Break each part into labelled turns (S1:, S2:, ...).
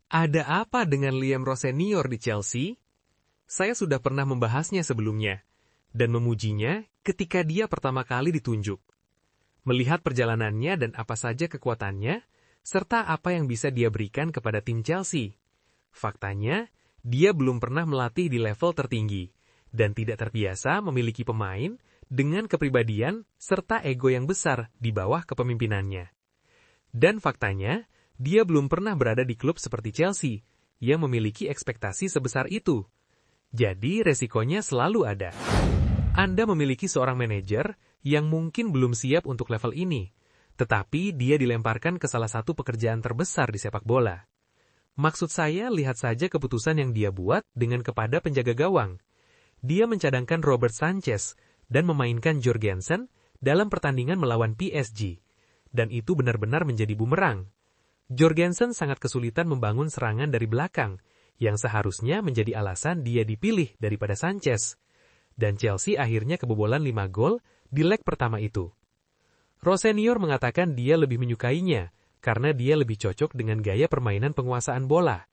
S1: Ada apa dengan Liam Rose Senior di Chelsea? Saya sudah pernah membahasnya sebelumnya, dan memujinya ketika dia pertama kali ditunjuk. Melihat perjalanannya dan apa saja kekuatannya, serta apa yang bisa dia berikan kepada tim Chelsea. Faktanya, dia belum pernah melatih di level tertinggi, dan tidak terbiasa memiliki pemain dengan kepribadian serta ego yang besar di bawah kepemimpinannya. Dan faktanya, dia belum pernah berada di klub seperti Chelsea, yang memiliki ekspektasi sebesar itu. Jadi, resikonya selalu ada. Anda memiliki seorang manajer yang mungkin belum siap untuk level ini, tetapi dia dilemparkan ke salah satu pekerjaan terbesar di sepak bola. Maksud saya, lihat saja keputusan yang dia buat dengan kepada penjaga gawang. Dia mencadangkan Robert Sanchez dan memainkan Jorgensen dalam pertandingan melawan PSG. Dan itu benar-benar menjadi bumerang. Jorgensen sangat kesulitan membangun serangan dari belakang, yang seharusnya menjadi alasan dia dipilih daripada Sanchez. Dan Chelsea akhirnya kebobolan 5 gol di leg pertama itu. Rose Senior mengatakan dia lebih menyukainya, karena dia lebih cocok dengan gaya permainan penguasaan bola.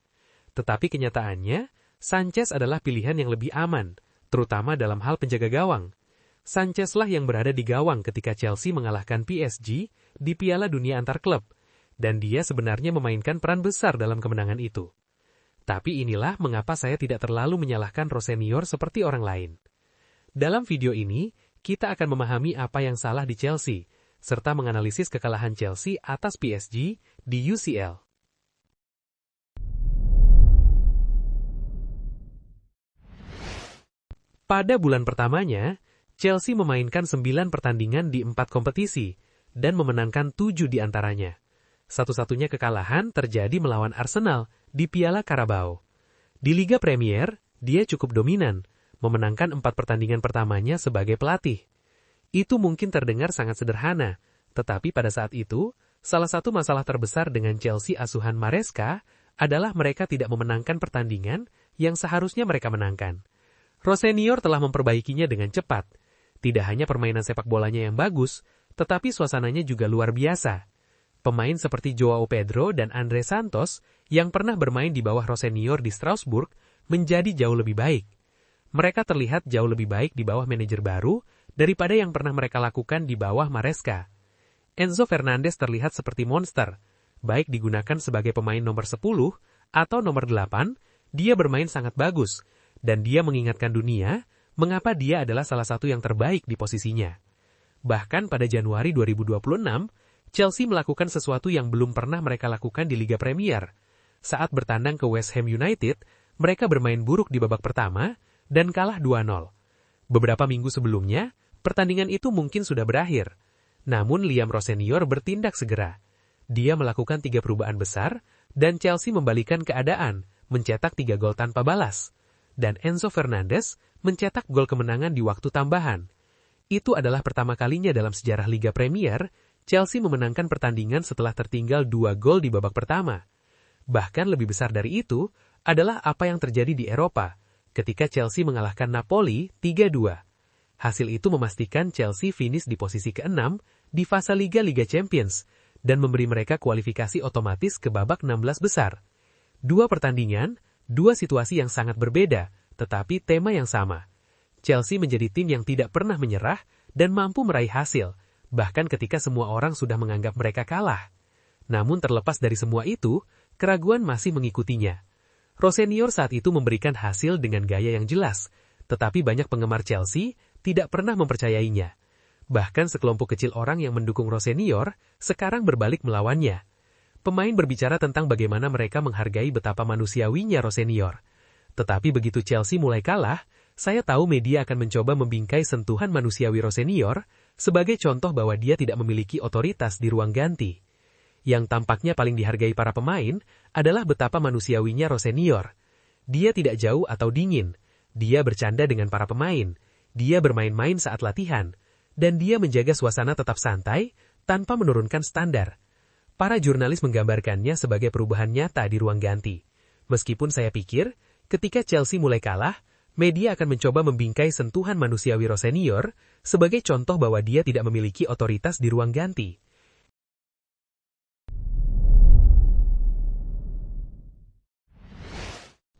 S1: Tetapi kenyataannya, Sanchez adalah pilihan yang lebih aman, terutama dalam hal penjaga gawang. Sanchez lah yang berada di gawang ketika Chelsea mengalahkan PSG di Piala Dunia Antar Klub, dan dia sebenarnya memainkan peran besar dalam kemenangan itu. Tapi inilah mengapa saya tidak terlalu menyalahkan Rose Senior seperti orang lain. Dalam video ini, kita akan memahami apa yang salah di Chelsea, serta menganalisis kekalahan Chelsea atas PSG di UCL. Pada bulan pertamanya, Chelsea memainkan 9 pertandingan di 4 kompetisi, dan memenangkan 7 di antaranya. Satu-satunya kekalahan terjadi melawan Arsenal di Piala Carabao. Di Liga Premier, dia cukup dominan, memenangkan 4 pertandingan pertamanya sebagai pelatih. Itu mungkin terdengar sangat sederhana, tetapi pada saat itu, salah satu masalah terbesar dengan Chelsea asuhan Maresca adalah mereka tidak memenangkan pertandingan yang seharusnya mereka menangkan. Rose Senior telah memperbaikinya dengan cepat. Tidak hanya permainan sepak bolanya yang bagus, tetapi suasananya juga luar biasa. Pemain seperti Joao Pedro dan Andre Santos yang pernah bermain di bawah Rose Senior di Strasbourg menjadi jauh lebih baik. Mereka terlihat jauh lebih baik di bawah manajer baru daripada yang pernah mereka lakukan di bawah Maresca. Enzo Fernandez terlihat seperti monster. Baik digunakan sebagai pemain nomor 10 atau nomor 8, dia bermain sangat bagus, dan dia mengingatkan dunia mengapa dia adalah salah satu yang terbaik di posisinya. Bahkan pada Januari 2026, Chelsea melakukan sesuatu yang belum pernah mereka lakukan di Liga Premier. Saat bertandang ke West Ham United, mereka bermain buruk di babak pertama dan kalah 2-0. Beberapa minggu sebelumnya, pertandingan itu mungkin sudah berakhir. Namun Liam Rose Senior bertindak segera. Dia melakukan 3 perubahan besar, dan Chelsea membalikan keadaan, mencetak 3 gol tanpa balas. Dan Enzo Fernandez mencetak gol kemenangan di waktu tambahan. Itu adalah pertama kalinya dalam sejarah Liga Premier, Chelsea memenangkan pertandingan setelah tertinggal 2 gol di babak pertama. Bahkan lebih besar dari itu, adalah apa yang terjadi di Eropa, ketika Chelsea mengalahkan Napoli 3-2. Hasil itu memastikan Chelsea finish di posisi ke-6 di fase Liga Champions, dan memberi mereka kualifikasi otomatis ke babak 16 besar. 2 pertandingan, 2 situasi yang sangat berbeda, tetapi tema yang sama. Chelsea menjadi tim yang tidak pernah menyerah, dan mampu meraih hasil, bahkan ketika semua orang sudah menganggap mereka kalah. Namun terlepas dari semua itu, keraguan masih mengikutinya. Rose Senior saat itu memberikan hasil dengan gaya yang jelas, tetapi banyak penggemar Chelsea tidak pernah mempercayainya. Bahkan sekelompok kecil orang yang mendukung Rose Senior sekarang berbalik melawannya. Pemain berbicara tentang bagaimana mereka menghargai betapa manusiawinya Rose Senior. Tetapi begitu Chelsea mulai kalah, saya tahu media akan mencoba membingkai sentuhan manusiawi Rose Senior sebagai contoh bahwa dia tidak memiliki otoritas di ruang ganti. Yang tampaknya paling dihargai para pemain adalah betapa manusiawinya Rose Senior. Dia tidak jauh atau dingin. Dia bercanda dengan para pemain. Dia bermain-main saat latihan. Dan dia menjaga suasana tetap santai tanpa menurunkan standar. Para jurnalis menggambarkannya sebagai perubahan nyata di ruang ganti. Meskipun saya pikir, ketika Chelsea mulai kalah, media akan mencoba membingkai sentuhan manusiawi Rose Senior sebagai contoh bahwa dia tidak memiliki otoritas di ruang ganti.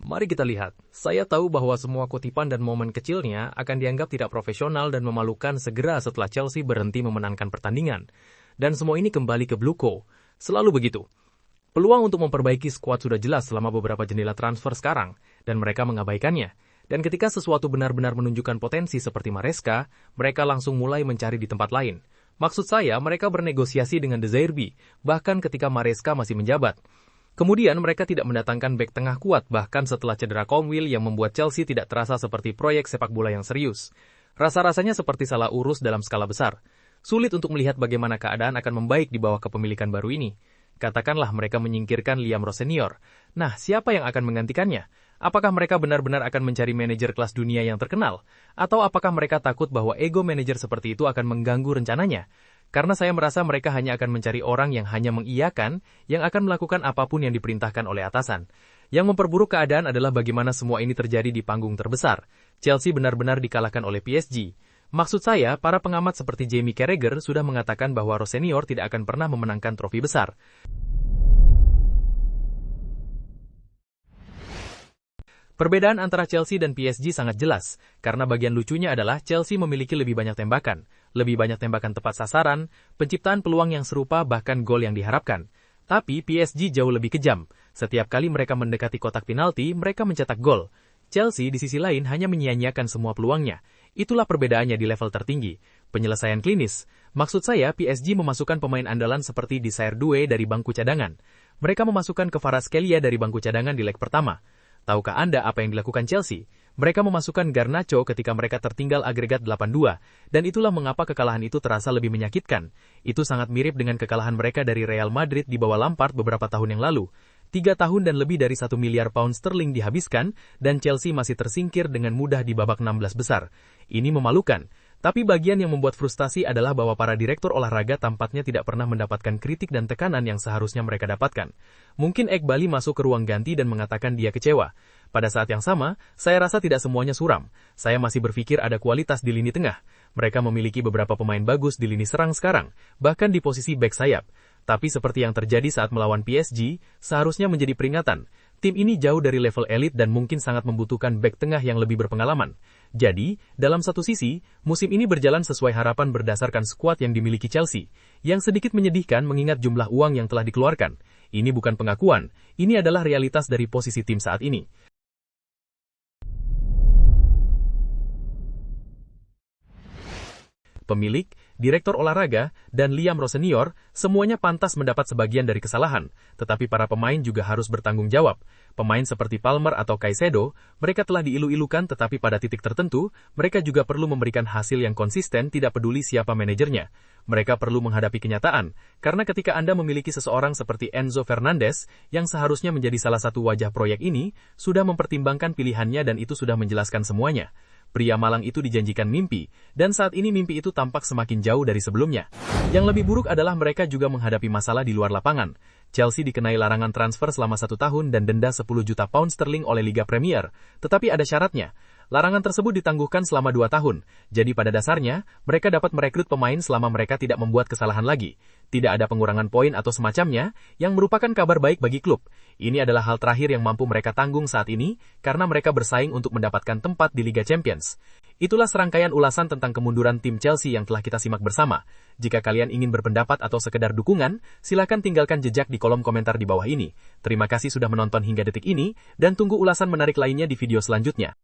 S2: Mari kita lihat. Saya tahu bahwa semua kutipan dan momen kecilnya akan dianggap tidak profesional dan memalukan segera setelah Chelsea berhenti memenangkan pertandingan. Dan semua ini kembali ke Bluco. Selalu begitu. Peluang untuk memperbaiki skuad sudah jelas selama beberapa jendela transfer sekarang, dan mereka mengabaikannya. Dan ketika sesuatu benar-benar menunjukkan potensi seperti Maresca, mereka langsung mulai mencari di tempat lain. Maksud saya, mereka bernegosiasi dengan De Zerbi, bahkan ketika Maresca masih menjabat. Kemudian mereka tidak mendatangkan bek tengah kuat bahkan setelah cedera Comwell yang membuat Chelsea tidak terasa seperti proyek sepak bola yang serius. Rasa-rasanya seperti salah urus dalam skala besar. Sulit untuk melihat bagaimana keadaan akan membaik di bawah kepemilikan baru ini. Katakanlah mereka menyingkirkan Liam Ross senior. Nah, siapa yang akan menggantikannya? Apakah mereka benar-benar akan mencari manajer kelas dunia yang terkenal? Atau apakah mereka takut bahwa ego manajer seperti itu akan mengganggu rencananya? Karena saya merasa mereka hanya akan mencari orang yang hanya mengiyakan, yang akan melakukan apapun yang diperintahkan oleh atasan. Yang memperburuk keadaan adalah bagaimana semua ini terjadi di panggung terbesar. Chelsea benar-benar dikalahkan oleh PSG. Maksud saya, para pengamat seperti Jamie Carragher sudah mengatakan bahwa Ross senior tidak akan pernah memenangkan trofi besar. Perbedaan antara Chelsea dan PSG sangat jelas, karena bagian lucunya adalah Chelsea memiliki lebih banyak tembakan tepat sasaran, penciptaan peluang yang serupa bahkan gol yang diharapkan. Tapi PSG jauh lebih kejam. Setiap kali mereka mendekati kotak penalti, mereka mencetak gol. Chelsea di sisi lain hanya menyia-nyiakan semua peluangnya. Itulah perbedaannya di level tertinggi. Penyelesaian klinis. Maksud saya, PSG memasukkan pemain andalan seperti Desire Doué dari bangku cadangan. Mereka memasukkan Kvaratskhelia dari bangku cadangan di leg pertama. Tahukah Anda apa yang dilakukan Chelsea? Mereka memasukkan Garnacho ketika mereka tertinggal agregat 8-2, dan itulah mengapa kekalahan itu terasa lebih menyakitkan. Itu sangat mirip dengan kekalahan mereka dari Real Madrid di bawah Lampard beberapa tahun yang lalu. 3 tahun dan lebih dari 1 miliar pound sterling dihabiskan, dan Chelsea masih tersingkir dengan mudah di babak 16 besar. Ini memalukan. Tapi bagian yang membuat frustasi adalah bahwa para direktur olahraga tampaknya tidak pernah mendapatkan kritik dan tekanan yang seharusnya mereka dapatkan. Mungkin Eghbali masuk ke ruang ganti dan mengatakan dia kecewa. Pada saat yang sama, saya rasa tidak semuanya suram. Saya masih berpikir ada kualitas di lini tengah. Mereka memiliki beberapa pemain bagus di lini serang sekarang, bahkan di posisi bek sayap. Tapi seperti yang terjadi saat melawan PSG, seharusnya menjadi peringatan. Tim ini jauh dari level elit dan mungkin sangat membutuhkan bek tengah yang lebih berpengalaman. Jadi, dalam satu sisi, musim ini berjalan sesuai harapan berdasarkan skuad yang dimiliki Chelsea, yang sedikit menyedihkan mengingat jumlah uang yang telah dikeluarkan. Ini bukan pengakuan, ini adalah realitas dari posisi tim saat ini. Pemilik, direktur olahraga, dan Liam Ross senior, semuanya pantas mendapat sebagian dari kesalahan, tetapi para pemain juga harus bertanggung jawab. Pemain seperti Palmer atau Caicedo, mereka telah diilu-ilukan tetapi pada titik tertentu, mereka juga perlu memberikan hasil yang konsisten tidak peduli siapa manajernya. Mereka perlu menghadapi kenyataan, karena ketika Anda memiliki seseorang seperti Enzo Fernandez, yang seharusnya menjadi salah satu wajah proyek ini, sudah mempertimbangkan pilihannya dan itu sudah menjelaskan semuanya. Pria malang itu dijanjikan mimpi, dan saat ini mimpi itu tampak semakin jauh dari sebelumnya. Yang lebih buruk adalah mereka juga menghadapi masalah di luar lapangan. Chelsea dikenai larangan transfer selama 1 tahun dan denda 10 juta pound sterling oleh Liga Premier, tetapi ada syaratnya. Larangan tersebut ditangguhkan selama 2 tahun, jadi pada dasarnya, mereka dapat merekrut pemain selama mereka tidak membuat kesalahan lagi. Tidak ada pengurangan poin atau semacamnya, yang merupakan kabar baik bagi klub. Ini adalah hal terakhir yang mampu mereka tanggung saat ini, karena mereka bersaing untuk mendapatkan tempat di Liga Champions. Itulah serangkaian ulasan tentang kemunduran tim Chelsea yang telah kita simak bersama. Jika kalian ingin berpendapat atau sekedar dukungan, silakan tinggalkan jejak di kolom komentar di bawah ini. Terima kasih sudah menonton hingga detik ini, dan tunggu ulasan menarik lainnya di video selanjutnya.